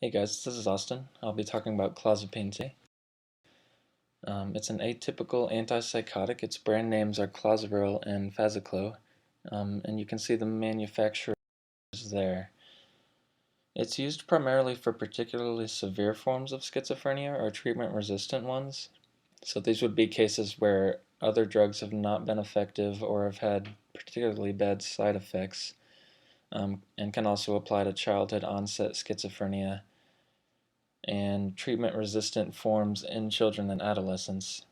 Hey guys, this is Austin. I'll be talking about clozapine today. It's an atypical antipsychotic. Its brand names are Clozaril and Faziclo, and you can see the manufacturers there. It's used primarily for particularly severe forms of schizophrenia or treatment-resistant ones. So these would be cases where other drugs have not been effective or have had particularly bad side effects, and can also apply to childhood onset schizophrenia and treatment-resistant forms in children and adolescents.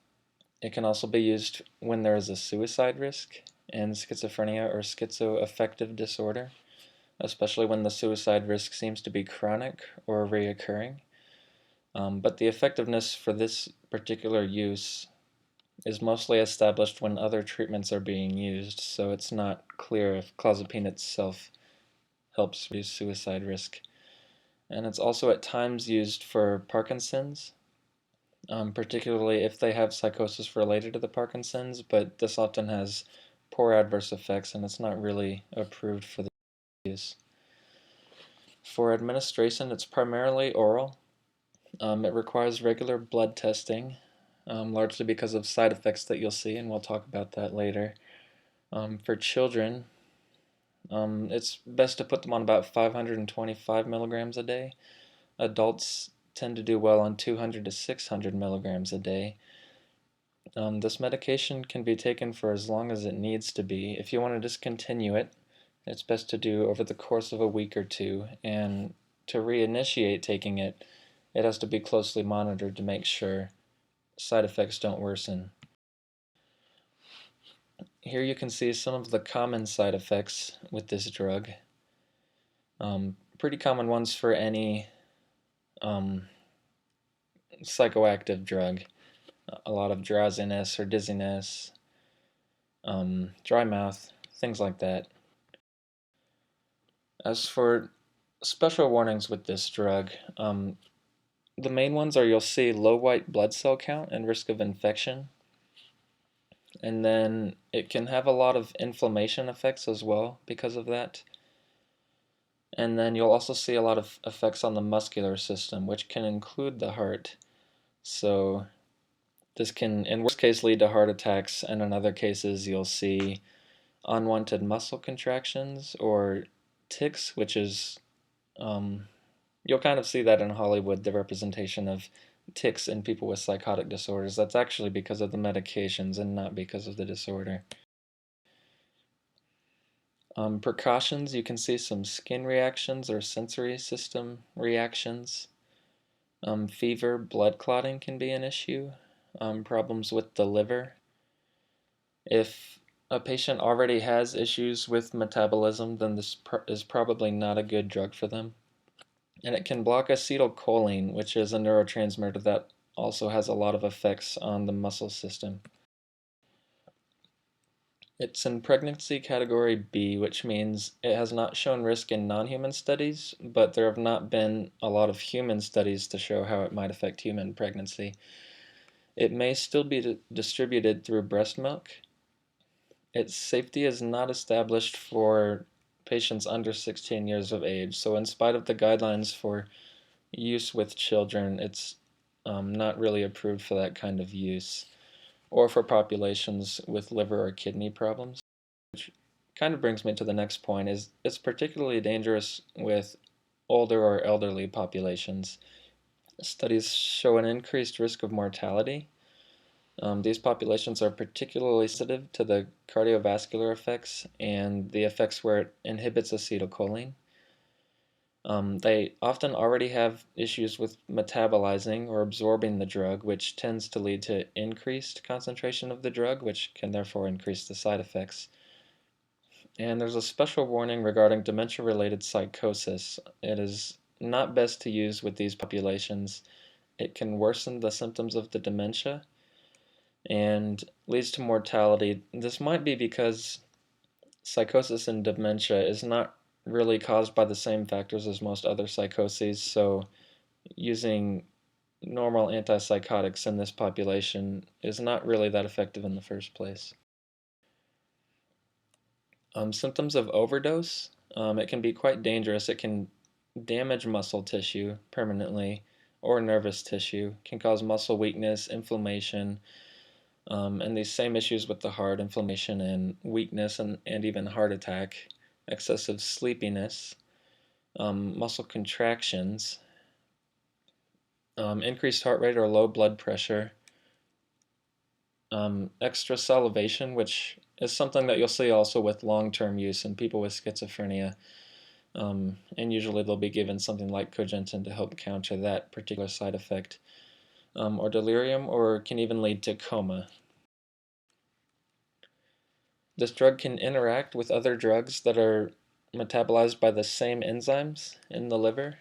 It can also be used when there is a suicide risk in schizophrenia or schizoaffective disorder, especially when the suicide risk seems to be chronic or reoccurring. But the effectiveness for this particular use is mostly established when other treatments are being used, so it's not clear if clozapine itself helps reduce suicide risk. And it's also at times used for Parkinson's, particularly if they have psychosis related to the Parkinson's, but this often has poor adverse effects and it's not really approved for the use. For administration, it's primarily oral. It requires regular blood testing, largely because of side effects that you'll see, and we'll talk about that later. For children, it's best to put them on about 525 milligrams a day. Adults tend to do well on 200 to 600 milligrams a day. This medication can be taken for as long as it needs to be. If you want to discontinue it, it's best to do over the course of a week or two, and to reinitiate taking it, it has to be closely monitored to make sure side effects don't worsen. Here you can see some of the common side effects with this drug. Pretty common ones for any psychoactive drug. A lot of drowsiness or dizziness, dry mouth, things like that. As for special warnings with this drug, the main ones are you'll see low white blood cell count and risk of infection. And then it can have a lot of inflammation effects as well because of that. And then you'll also see a lot of effects on the muscular system, which can include the heart. So this can, in worst case, lead to heart attacks, and in other cases you'll see unwanted muscle contractions or tics, which is, you'll kind of see that in Hollywood, the representation of tics in people with psychotic disorders. That's actually because of the medications and not because of the disorder. Precautions, you can see some skin reactions or sensory system reactions. Fever, blood clotting can be an issue. Problems with the liver. If a patient already has issues with metabolism, then this is probably not a good drug for them. And it can block acetylcholine, which is a neurotransmitter that also has a lot of effects on the muscle system. It's in pregnancy category B, which means it has not shown risk in non-human studies, but there have not been a lot of human studies to show how it might affect human pregnancy. It may still be distributed through breast milk. Its safety is not established for patients under 16 years of age, so in spite of the guidelines for use with children, it's not really approved for that kind of use, or for populations with liver or kidney problems. Which kind of brings me to the next point, is it's particularly dangerous with older or elderly populations. Studies show an increased risk of mortality. These populations are particularly sensitive to the cardiovascular effects and the effects where it inhibits acetylcholine. They often already have issues with metabolizing or absorbing the drug, which tends to lead to increased concentration of the drug, which can therefore increase the side effects. And there's a special warning regarding dementia-related psychosis. It is not best to use with these populations. It can worsen the symptoms of the dementia and leads to mortality. This might be because psychosis in dementia is not really caused by the same factors as most other psychoses, so using normal antipsychotics in this population is not really that effective in the first place. Symptoms of overdose. It can be quite dangerous. It can damage muscle tissue permanently or nervous tissue, can cause muscle weakness, inflammation, and these same issues with the heart, inflammation and weakness, and even heart attack, excessive sleepiness, muscle contractions, increased heart rate or low blood pressure, extra salivation, which is something that you'll see also with long-term use in people with schizophrenia. And usually they'll be given something like cogentin to help counter that particular side effect, or delirium, or can even lead to coma. This drug can interact with other drugs that are metabolized by the same enzymes in the liver,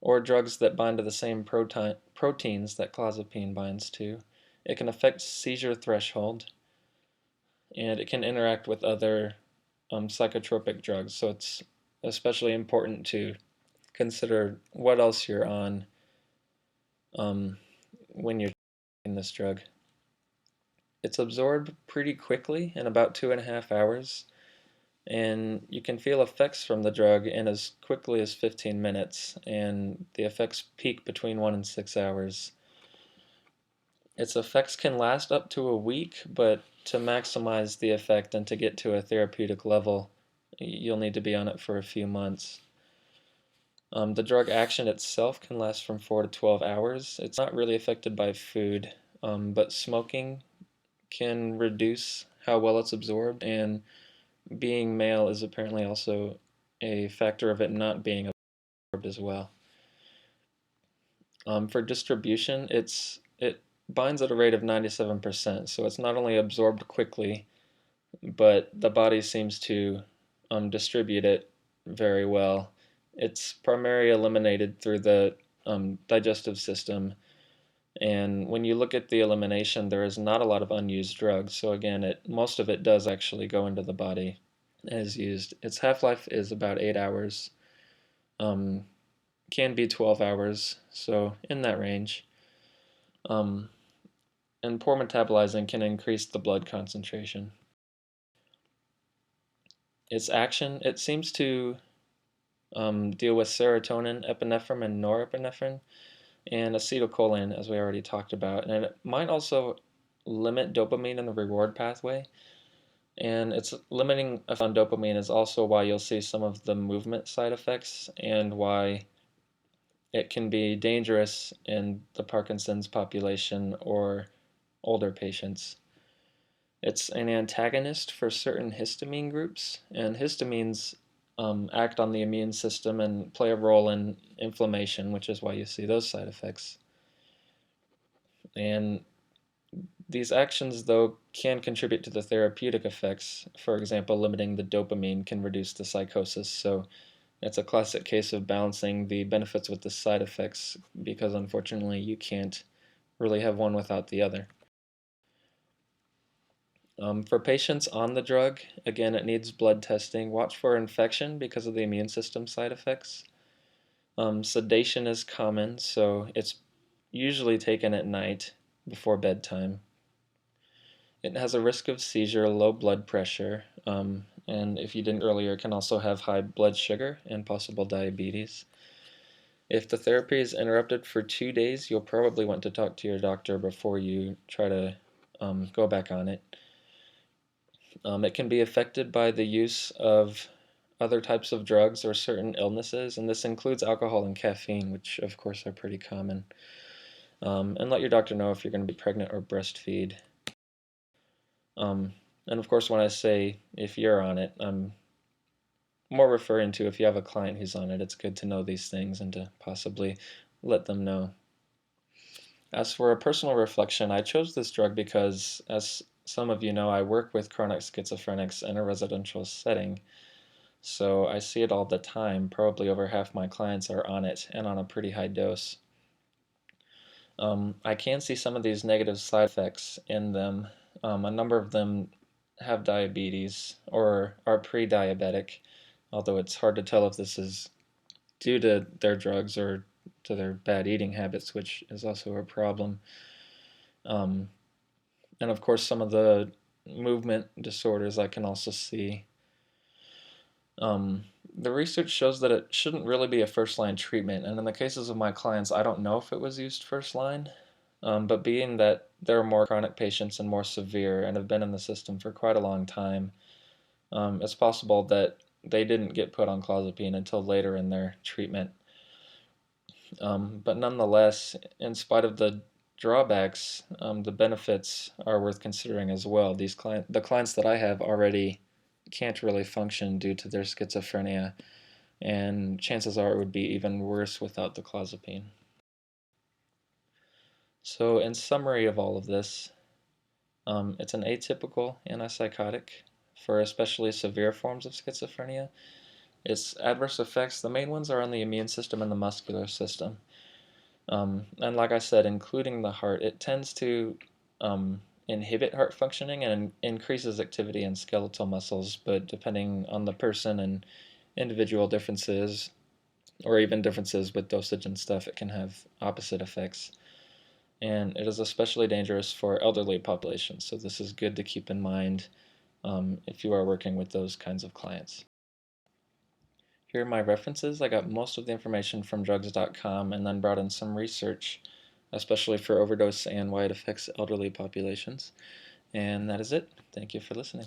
or drugs that bind to the same proteins that clozapine binds to. It can affect seizure threshold, and it can interact with other psychotropic drugs. So it's especially important to consider what else you're on um, when you're taking this drug. It's absorbed pretty quickly in about 2.5 hours, and you can feel effects from the drug in as quickly as 15 minutes, and the effects peak between 1 and 6 hours. Its effects can last up to a week, but to maximize the effect and to get to a therapeutic level, you'll need to be on it for a few months. The drug action itself can last from 4 to 12 hours. It's not really affected by food, but smoking can reduce how well it's absorbed, and being male is apparently also a factor of it not being absorbed as well. For distribution, it binds at a rate of 97%, so it's not only absorbed quickly, but the body seems to distribute it very well. It's primarily eliminated through the digestive system, and when you look at the elimination, there is not a lot of unused drugs. So again, most of it does actually go into the body as used. Its half-life is about 8 hours, um, can be 12 hours, so in that range. Um, and poor metabolizing can increase the blood concentration. Its action, it seems to deal with serotonin, epinephrine, and norepinephrine, and acetylcholine, as we already talked about. And it might also limit dopamine in the reward pathway. And its limiting effect on dopamine is also why you'll see some of the movement side effects and why it can be dangerous in the Parkinson's population or older patients. It's an antagonist for certain histamine groups, and histamines act on the immune system and play a role in inflammation, which is why you see those side effects. And these actions, though, can contribute to the therapeutic effects. For example, limiting the dopamine can reduce the psychosis. So it's a classic case of balancing the benefits with the side effects, because unfortunately you can't really have one without the other. For patients on the drug, again, it needs blood testing. Watch for infection because of the immune system side effects. Sedation is common, so it's usually taken at night before bedtime. It has a risk of seizure, low blood pressure, and if you didn't earlier, it can also have high blood sugar and possible diabetes. If the therapy is interrupted for 2 days, you'll probably want to talk to your doctor before you try to go back on it. It can be affected by the use of other types of drugs or certain illnesses, and this includes alcohol and caffeine, which of course are pretty common. And let your doctor know if you're going to be pregnant or breastfeed. And of course, when I say if you're on it, I'm more referring to if you have a client who's on it. It's good to know these things and to possibly let them know. As for a personal reflection, I chose this drug because, as some of you know, I work with chronic schizophrenics in a residential setting. So I see it all the time. Probably over half my clients are on it and on a pretty high dose. I can see some of these negative side effects in them. A number of them have diabetes or are pre-diabetic, although it's hard to tell if this is due to their drugs or to their bad eating habits, which is also a problem. Um, and of course, some of the movement disorders I can also see. The research shows that it shouldn't really be a first-line treatment, and in the cases of my clients, I don't know if it was used first-line, but being that there are more chronic patients and more severe and have been in the system for quite a long time, it's possible that they didn't get put on clozapine until later in their treatment. But nonetheless, in spite of the drawbacks, the benefits are worth considering as well. The clients that I have already can't really function due to their schizophrenia, and chances are it would be even worse without the clozapine. So, in summary of all of this, it's an atypical antipsychotic for especially severe forms of schizophrenia. Its adverse effects, the main ones are on the immune system and the muscular system. And like I said, including the heart, it tends to inhibit heart functioning and increases activity in skeletal muscles, but depending on the person and individual differences, or even differences with dosage and stuff, it can have opposite effects. And it is especially dangerous for elderly populations, so this is good to keep in mind if you are working with those kinds of clients. Here are my references. I got most of the information from drugs.com and then brought in some research, especially for overdose and why it affects elderly populations. And that is it. Thank you for listening.